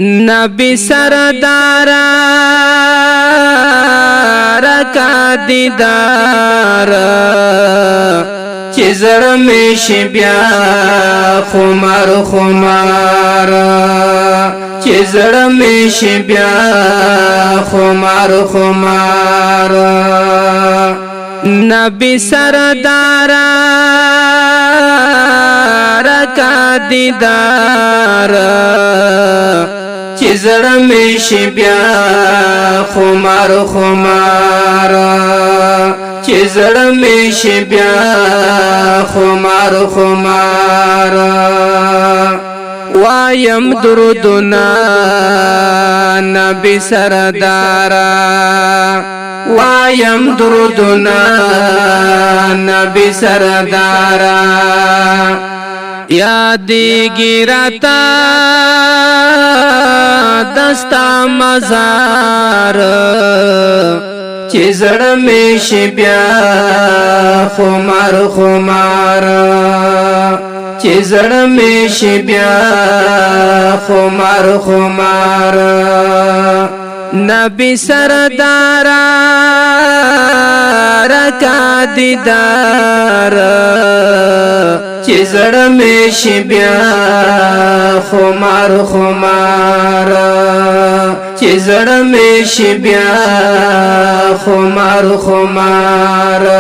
نبی سردارا رکا دیدارا چی زرمیش بیا خمار خمارا چی زرمیش بیا خمار خمارا نبی سردارا رکا دیدارا چی زرمیش بیا خمار خمارا چی زرمیش بیا خمار خمارا وایم درودنا نبی سردارا وایم درودنا نبی سردارا یادیگی راتا دستا مزار چی زرمیش بیا خمار خمارا چی زرمیش بیا خمار خمارا نبی سردارا رکا دیدارا چی زرمیش بیا خمار خمارا چی زرمیش بیا خمار خمارا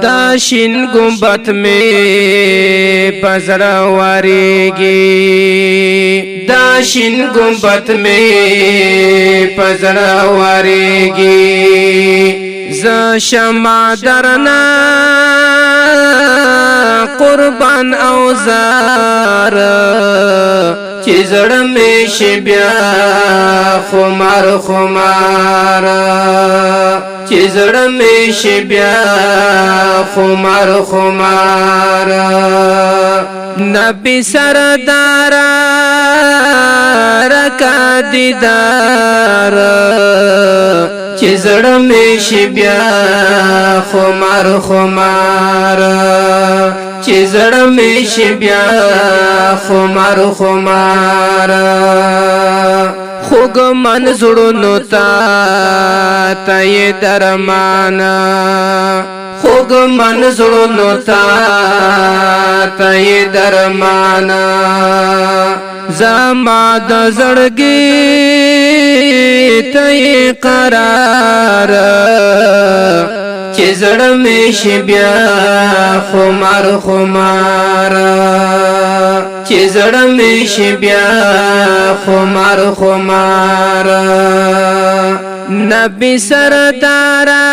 داشین گنبت میں پزر واریگی داشین گنبت میں پزر واریگی ز شمع درنا قربان اوزار چی زرمیش بیا خمار خمارا چی زرمیش بیا خمار خمارا نبی سردارا رکا دیدارا چی زرمیش بیا خمار خمارا چی زرمیش بیا خمار خمارا خوگ من زړونو تا ی درمانا خوگ من زړونو تا ی درمانا زما د زړګي ته ی قرار چی زرمیش بیا خمار خمارا چی زرمیش بیا خمار خمارا نبی سردارا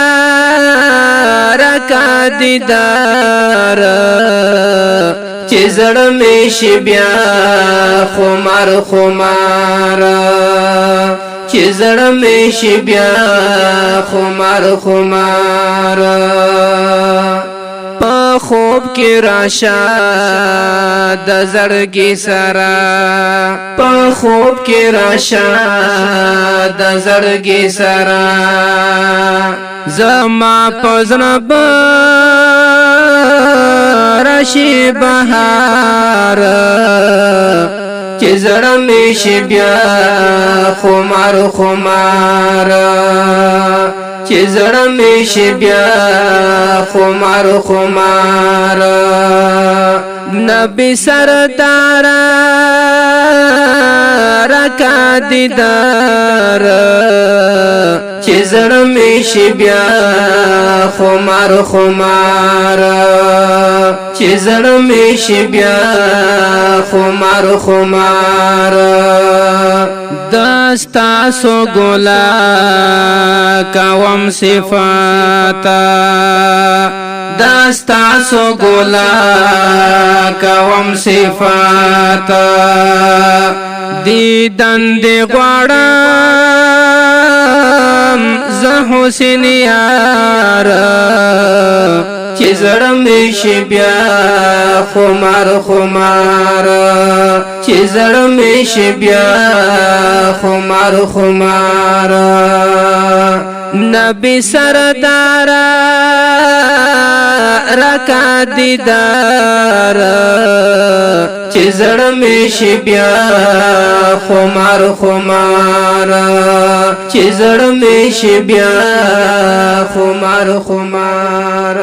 رکا دیدارا چی زرمیش بیا خمار خمارا چی زرمیش بیا خمار خمارا پا خوب کی راشا د زړګي سرا پا خوب کی راشا د زړګي سرا زما پزنب راشي بهار چی زرمیش بیا خمار خمارا چی زرمیش بیا خمار خمارا نبی سردارا رکا دیدارا چی زرمیش بیا خمار خمارا چی زرمیش بیا خمار خمارا دستا سو گولا کوم صفاتا دستا سو گولا کوم صفاتا دیدن دی غواړم زه حسین یارا چی زرمیش بیا خمار خمارا چی زرمیش بیا خمار خمارا نبی سردارا رکا دیدارا چې زړه مې شي بیا خمار خمار چې زړه مې شي بیا خمار خمار